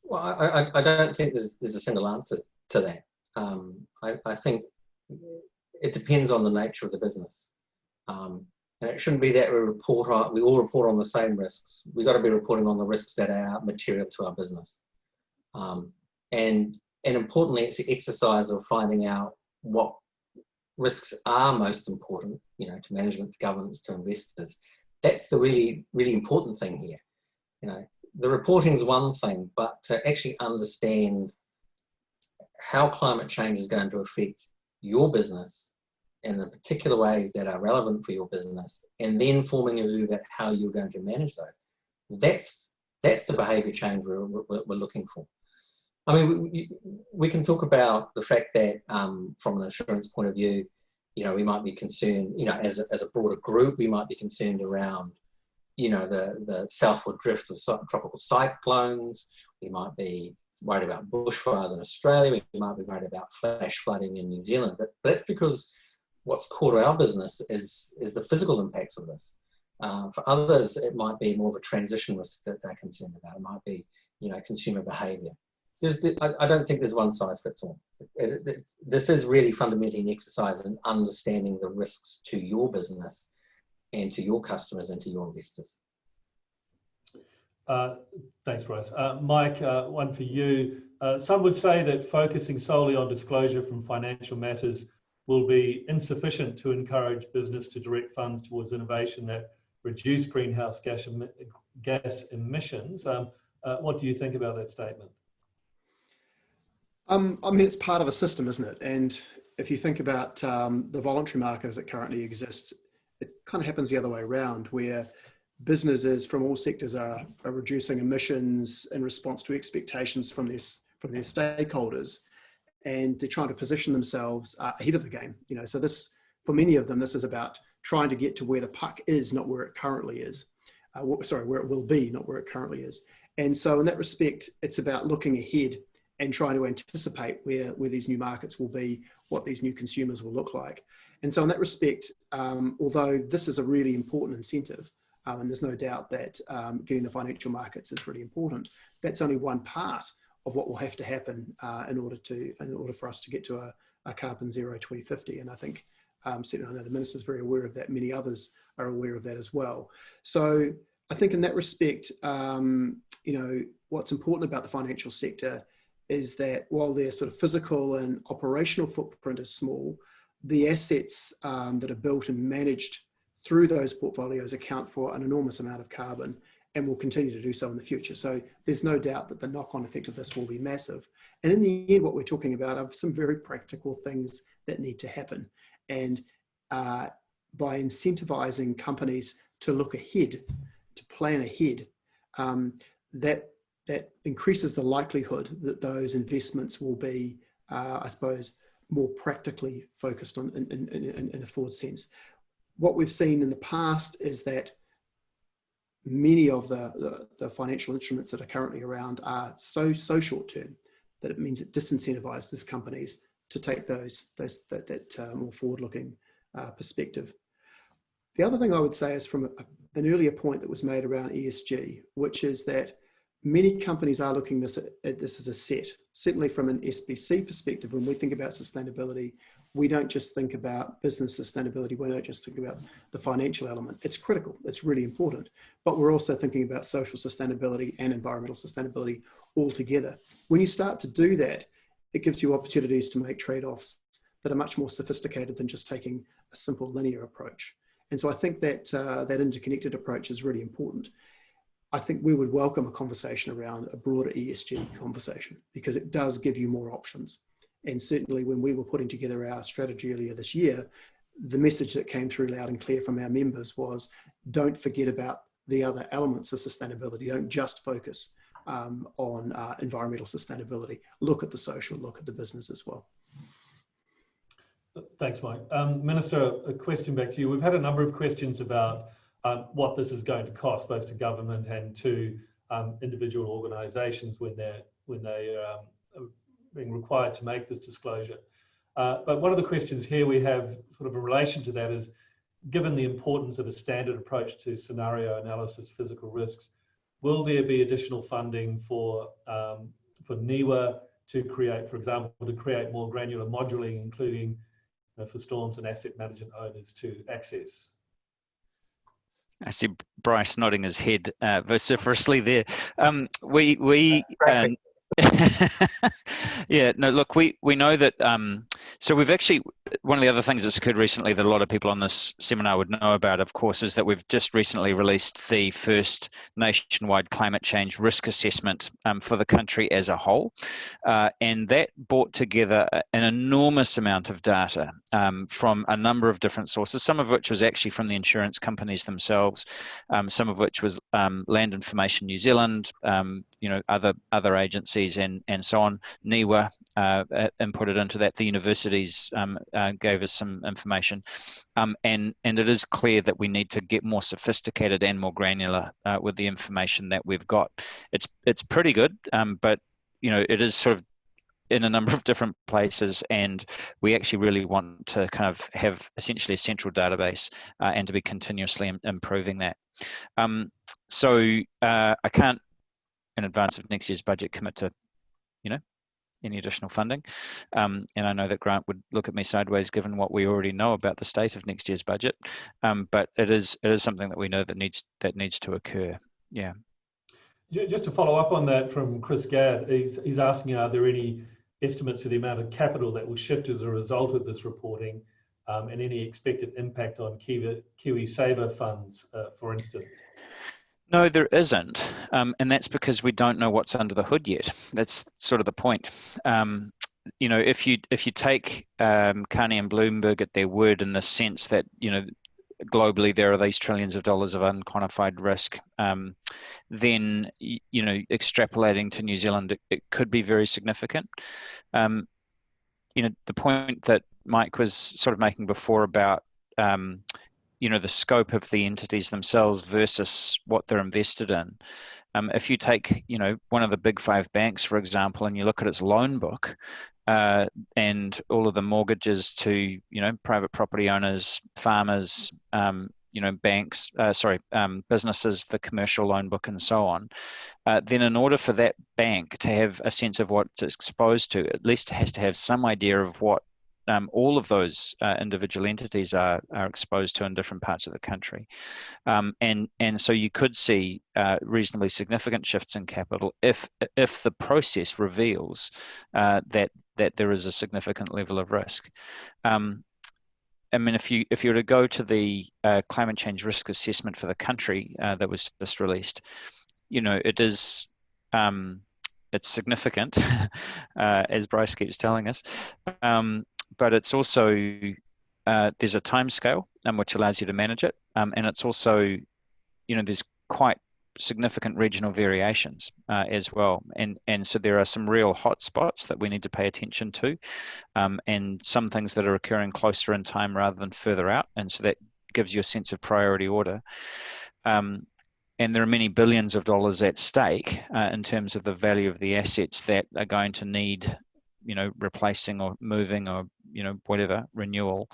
Well, I don't think there's a single answer to that. I think it depends on the nature of the business. And it shouldn't be that we all report on the same risks. We've got to be reporting on the risks that are material to our business. And importantly, it's the exercise of finding out what risks are most important, to management, to governments, to investors. That's the really, really important thing here. The reporting is one thing, but to actually understand how climate change is going to affect your business in the particular ways that are relevant for your business, and then forming a view about how you're going to manage those. That's the behaviour change we're looking for. I mean, we can talk about the fact that from an insurance point of view, we might be concerned, as a broader group, we might be concerned around, the southward drift of tropical cyclones. We might be worried about bushfires in Australia. We might be worried about flash flooding in New Zealand. But that's because what's core to our business is the physical impacts of this. For others, it might be more of a transition risk that they're concerned about. It might be, consumer behaviour. I don't think there's one size fits all. This is really fundamentally an exercise in understanding the risks to your business and to your customers and to your investors. Thanks, Bryce. Mike, one for you. Some would say that focusing solely on disclosure from financial matters will be insufficient to encourage business to direct funds towards innovation that reduce greenhouse gas emissions. What do you think about that statement? I mean, it's part of a system, isn't it? And if you think about the voluntary market as it currently exists, it kind of happens the other way around, where businesses from all sectors are reducing emissions in response to expectations from their stakeholders, and they're trying to position themselves ahead of the game. So this, for many of them, this is about trying to get to where the puck is, not where it currently is. Where it will be, not where it currently is. And so in that respect, it's about looking ahead and trying to anticipate where these new markets will be, what these new consumers will look like. And so in that respect, although this is a really important incentive, and there's no doubt that getting the financial markets is really important, that's only one part of what will have to happen in order for us to get to a carbon zero 2050. And I think certainly I know the Minister's very aware of that. Many others are aware of that as well. So I think in that respect, what's important about the financial sector is that while their sort of physical and operational footprint is small, the assets that are built and managed through those portfolios account for an enormous amount of carbon and will continue to do so in the future. So there's no doubt that the knock-on effect of this will be massive. And in the end, what we're talking about are some very practical things that need to happen. And by incentivizing companies to look ahead, to plan ahead, that increases the likelihood that those investments will be, I suppose, more practically focused on in a forward sense. What we've seen in the past is that many of the financial instruments that are currently around are so short term that it means it disincentivizes companies to take that more forward-looking perspective. The other thing I would say is from an earlier point that was made around ESG, which is that many companies are looking at this as a set. Certainly from an SBC perspective, when we think about sustainability, we don't just think about business sustainability, we don't just think about the financial element. It's critical, it's really important, but we're also thinking about social sustainability and environmental sustainability all together. When you start to do that, it gives you opportunities to make trade-offs that are much more sophisticated than just taking a simple linear approach. And so I think that that interconnected approach is really important. I think we would welcome a conversation around a broader ESG conversation because it does give you more options. And certainly when we were putting together our strategy earlier this year, the message that came through loud and clear from our members was, don't forget about the other elements of sustainability. Don't just focus on environmental sustainability. Look at the social, look at the business as well. Thanks, Mike. Minister, a question back to you. We've had a number of questions about what this is going to cost, both to government and to individual organisations when they are being required to make this disclosure. But one of the questions here we have sort of in relation to that is, given the importance of a standard approach to scenario analysis, physical risks, will there be additional funding for NIWA to create, for example, to create more granular modelling, including for storms and asset management owners to access? I see Bryce nodding his head vociferously there. Yeah, no, look, we know that, so we've actually, one of the other things that's occurred recently that a lot of people on this seminar would know about, of course, is that we've just recently released the first nationwide climate change risk assessment for the country as a whole. And that brought together an enormous amount of data from a number of different sources, some of which was actually from the insurance companies themselves, some of which was Land Information New Zealand, other agencies and so on. NIWA inputted into that. The universities gave us some information, and it is clear that we need to get more sophisticated and more granular with the information that we've got. It's pretty good, but it is sort of in a number of different places, and we actually really want to kind of have essentially a central database and to be continuously improving that. So I can't, in advance of next year's budget, commit to any additional funding, and I know that Grant would look at me sideways given what we already know about the state of next year's budget, but it is something that we know that needs to occur. Yeah. Just to follow up on that from Chris Gadd, he's asking, are there any estimates of the amount of capital that will shift as a result of this reporting, and any expected impact on Kiwi Saver funds, for instance? No, there isn't, and that's because we don't know what's under the hood yet. That's sort of the point. If you take Carney and Bloomberg at their word in the sense that globally there are these trillions of dollars of unquantified risk, then extrapolating to New Zealand, it could be very significant. The point that Mike was sort of making before about the scope of the entities themselves versus what they're invested in. If you take, one of the big five banks, for example, and you look at its loan book, and all of the mortgages to, private property owners, farmers, banks, businesses, the commercial loan book and so on, then in order for that bank to have a sense of what it's exposed to, at least it has to have some idea of what all of those individual entities are exposed to in different parts of the country. And so you could see reasonably significant shifts in capital if the process reveals that there is a significant level of risk. I mean, if you were to go to the climate change risk assessment for the country that was just released, it is it's significant, as Bryce keeps telling us, but it's also there's a time scale which allows you to manage it, and it's also there's quite significant regional variations as well, and so there are some real hot spots that we need to pay attention to, and some things that are occurring closer in time rather than further out, and so that gives you a sense of priority order. And there are many billions of dollars at stake in terms of the value of the assets that are going to need replacing or moving or whatever, renewal,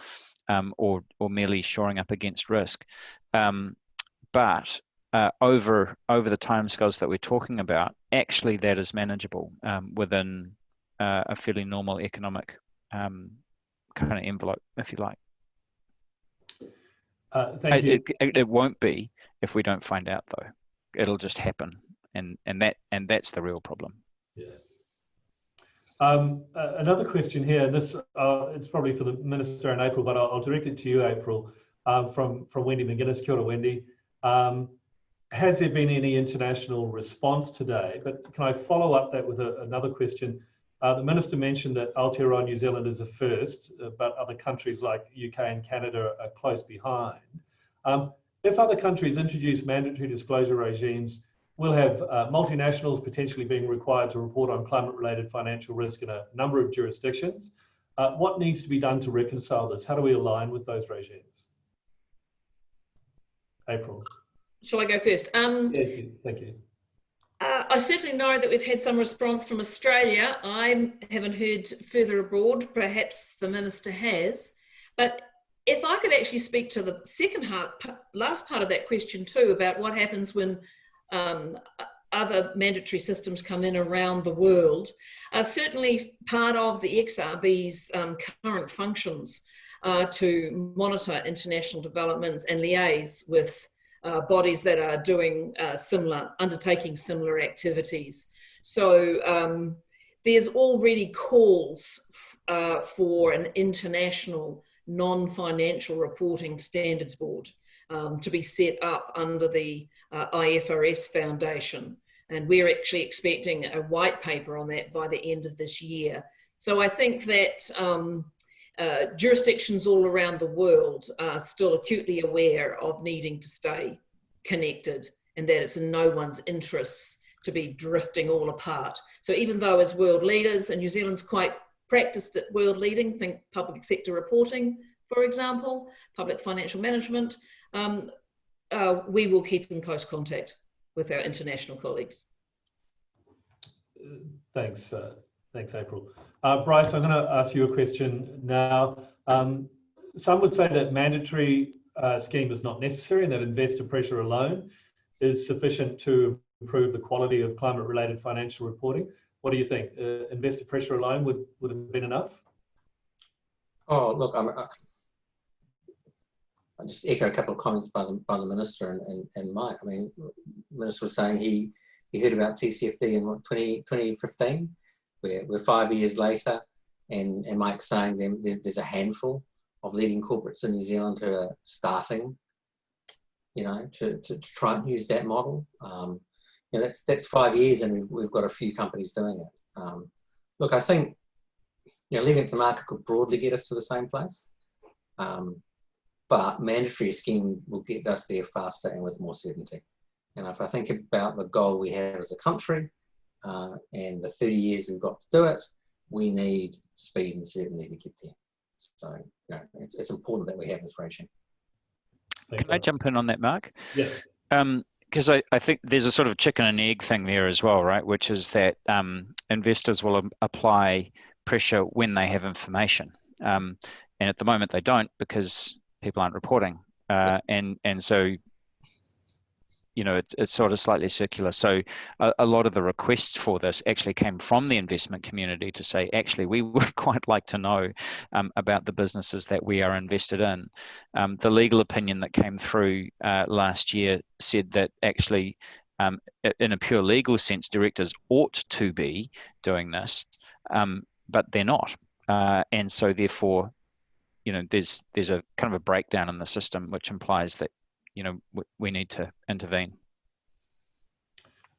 or merely shoring up against risk. But over the timescales that we're talking about, actually that is manageable within a fairly normal economic kind of envelope, if you like. Thank you. It won't be if we don't find out, though. It'll just happen, and that's the real problem. Yeah. Another question here. This it's probably for the Minister and April, but I'll direct it to you, April, from Wendy McGuinness. Kia ora, Wendy. Has there been any international response today? But can I follow up that with another question? The Minister mentioned that Aotearoa New Zealand is a first, but other countries like UK and Canada are close behind. If other countries introduce mandatory disclosure regimes, we'll have multinationals potentially being required to report on climate-related financial risk in a number of jurisdictions. What needs to be done to reconcile this? How do we align with those regimes? April. Shall I go first? Yeah, thank you. I certainly know that we've had some response from Australia. I haven't heard further abroad, perhaps the Minister has. But if I could actually speak to the last part of that question too, about what happens when other mandatory systems come in around the world. Certainly part of the XRB's current functions are to monitor international developments and liaise with bodies that are doing undertaking similar activities. So there's already calls for an international non-financial reporting standards board to be set up under the IFRS Foundation. And we're actually expecting a white paper on that by the end of this year. So I think that jurisdictions all around the world are still acutely aware of needing to stay connected, and that it's in no one's interests to be drifting all apart. So even though as world leaders, and New Zealand's quite practiced at world leading, think public sector reporting, for example, public financial management, we will keep in close contact with our international colleagues. Thanks, April. Bryce, I'm going to ask you a question now. Some would say that mandatory scheme is not necessary and that investor pressure alone is sufficient to improve the quality of climate-related financial reporting. What do you think? Investor pressure alone would have been enough? Oh, look, I'll just echo a couple of comments by the Minister and Mike. I mean, the Minister was saying he heard about TCFD in 2015. We're 5 years later, and Mike's saying there's a handful of leading corporates in New Zealand who are starting, to try and use that model. That's 5 years, and we've got a few companies doing it. Look, I think leaving it to the market could broadly get us to the same place, but mandatory scheme will get us there faster and with more certainty. And if I think about the goal we have as a country and the 30 years we've got to do it, we need speed and certainty to get there. So it's important that we have this regime. Can I jump in on that, Mark? Yes. Because I think there's a sort of chicken and egg thing there as well, right? Which is that investors will apply pressure when they have information. And at the moment they don't, because people aren't reporting. And so, you know, it's sort of slightly circular. So a lot of the requests for this actually came from the investment community to say, actually, we would quite like to know about the businesses that we are invested in. The legal opinion that came through last year said that actually, in a pure legal sense, directors ought to be doing this, but they're not. And so therefore, you know, there's a kind of a breakdown in the system, which implies that, you know, we need to intervene.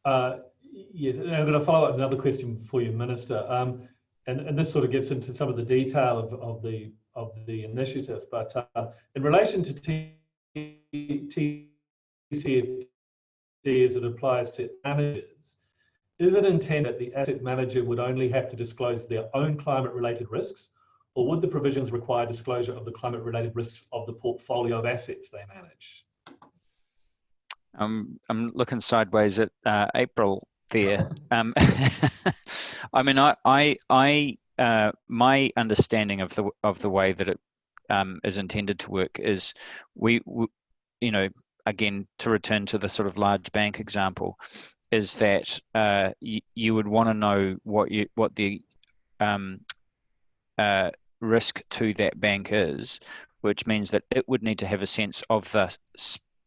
Yes, and I'm going to follow up another question for you, Minister. And this sort of gets into some of the detail of the initiative. But in relation to TCFD as it applies to managers, is it intended that the asset manager would only have to disclose their own climate-related risks, or would the provisions require disclosure of the climate-related risks of the portfolio of assets they manage? I'm looking sideways at April there. I mean, my understanding of the way that it is intended to work is we you know, again, to return to the sort of large bank example, is that you would want to know what the risk to that bank is, which means that it would need to have a sense of the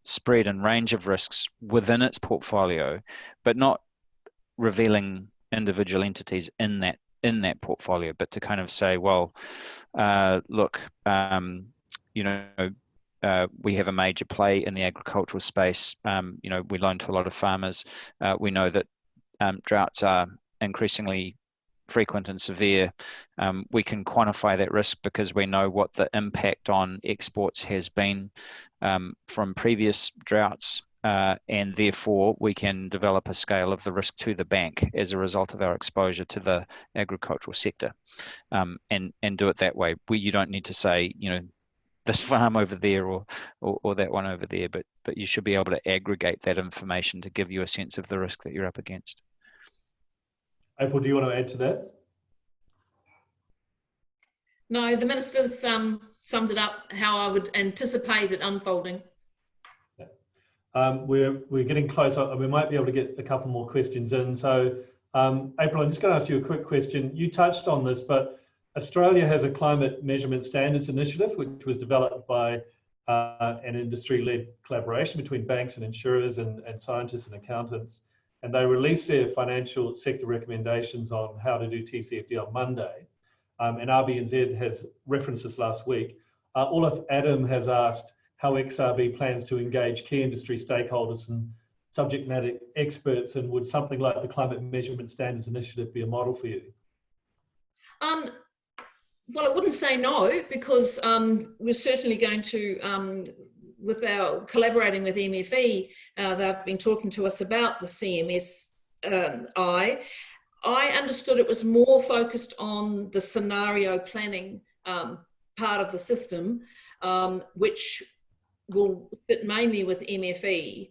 spread and range of risks within its portfolio, but not revealing individual entities in that portfolio, but to kind of say, well, look, you know, we have a major play in the agricultural space. You know, we loan to a lot of farmers. We know that droughts are increasingly frequent and severe. We can quantify that risk because we know what the impact on exports has been from previous droughts, and therefore we can develop a scale of the risk to the bank as a result of our exposure to the agricultural sector, and do it that way. You don't need to say, you know, this farm over there or that one over there, but you should be able to aggregate that information to give you a sense of the risk that you're up against. April, do you want to add to that? No, the Minister's summed it up how I would anticipate it unfolding. We're getting close. We might be able to get a couple more questions in. So, April, I'm just going to ask you a quick question. You touched on this, but Australia has a climate measurement standards initiative, which was developed by an industry-led collaboration between banks and insurers and scientists and accountants. And they released their financial sector recommendations on how to do TCFD on Monday. And RBNZ has referenced this last week. Olaf Adam has asked how XRB plans to engage key industry stakeholders and subject matter experts, and would something like the Climate Measurement Standards Initiative be a model for you? Well, I wouldn't say no, because we're certainly going to, with our collaborating with MFE, they've been talking to us about the CMS. I understood it was more focused on the scenario planning part of the system, which will sit mainly with MFE,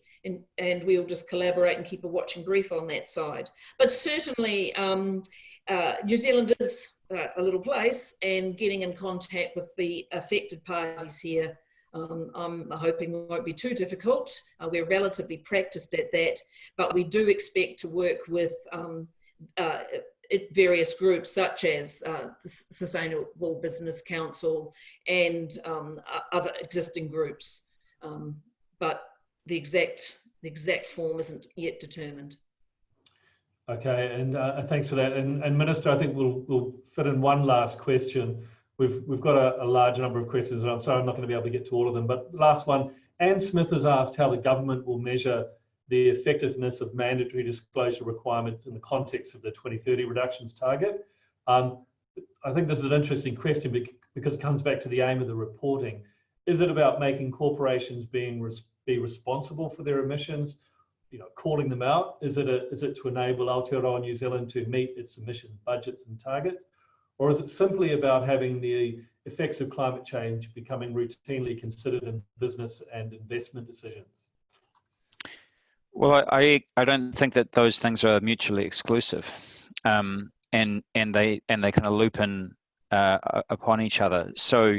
and we'll just collaborate and keep a watching brief on that side. But certainly, New Zealand is a little place, and getting in contact with the affected parties here, I'm hoping won't be too difficult. We're relatively practiced at that, but we do expect to work with various groups such as the Sustainable Business Council and other existing groups, but the exact form isn't yet determined. Okay, and thanks for that. And Minister, I think we'll fit in one last question. We've got a large number of questions, and I'm sorry I'm not going to be able to get to all of them. But last one, Anne Smith has asked how the government will measure the effectiveness of mandatory disclosure requirements in the context of the 2030 reductions target. I think this is an interesting question because it comes back to the aim of the reporting. Is it about making corporations be responsible for their emissions? You know, calling them out? Is it to enable Aotearoa New Zealand to meet its emission budgets and targets? Or is it simply about having the effects of climate change becoming routinely considered in business and investment decisions? Well, I don't think that those things are mutually exclusive. and they kind of loop in upon each other. So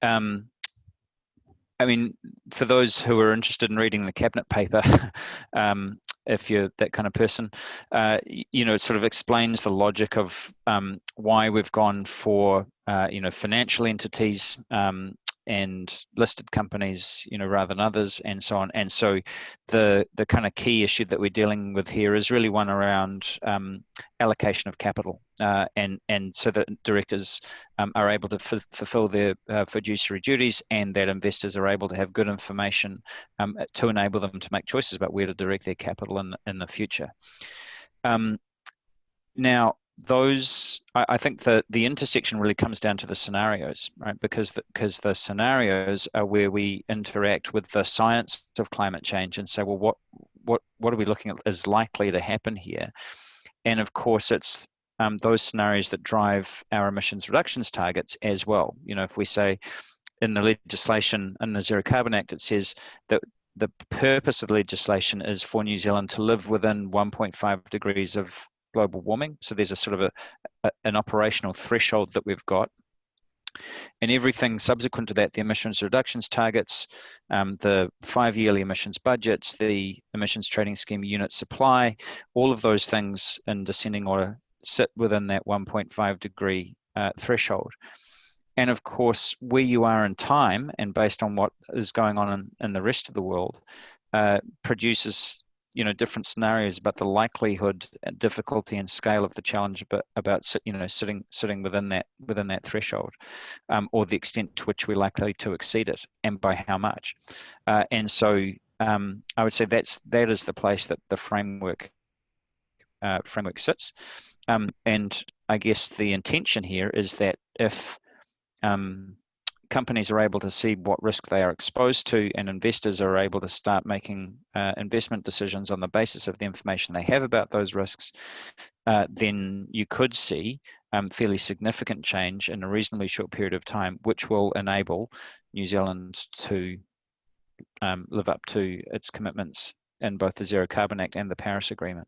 I mean, for those who are interested in reading the cabinet paper, if you're that kind of person, you know, it sort of explains the logic of why we've gone for, you know, financial entities and listed companies, you know, rather than others, and so on. And so the kind of key issue that we're dealing with here is really one around allocation of capital, and so that directors are able to fulfill their fiduciary duties, and that investors are able to have good information to enable them to make choices about where to direct their capital in the future. Now, I think the intersection really comes down to the scenarios, right? Because the scenarios are where we interact with the science of climate change and say, well, what are we looking at is likely to happen here? And of course, it's those scenarios that drive our emissions reductions targets as well. You know, if we say in the legislation, in the Zero Carbon Act, it says that the purpose of the legislation is for New Zealand to live within 1.5 degrees of global warming. So there's a sort of an operational threshold that we've got. And everything subsequent to that, the emissions reductions targets, the 5-yearly emissions budgets, the emissions trading scheme unit supply, all of those things in descending order sit within that 1.5 degree threshold. And of course, where you are in time and based on what is going on in the rest of the world, produces, you know, different scenarios about the likelihood and difficulty and scale of the challenge, but about, you know, sitting within that threshold, or the extent to which we're likely to exceed it, and by how much. And so I would say that is the place that the framework sits. And I guess the intention here is that if companies are able to see what risk they are exposed to, and investors are able to start making investment decisions on the basis of the information they have about those risks, then you could see fairly significant change in a reasonably short period of time, which will enable New Zealand to live up to its commitments in both the Zero Carbon Act and the Paris Agreement.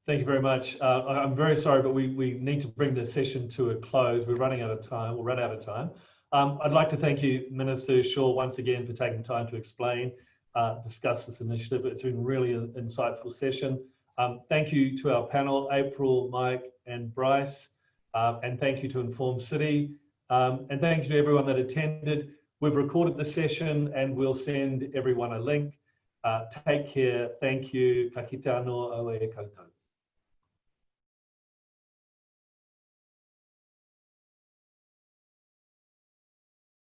Thank you very much. I'm very sorry, but we need to bring the session to a close. We're running out of time. We'll run out of time. I'd like to thank you, Minister Shaw, once again for taking time to explain, discuss this initiative. It's been really an insightful session. Thank you to our panel, April, Mike, and Bryce, and thank you to Inform City, and thank you to everyone that attended. We've recorded the session and we'll send everyone a link. Take care. Thank you. Ka kite anō au e koutou.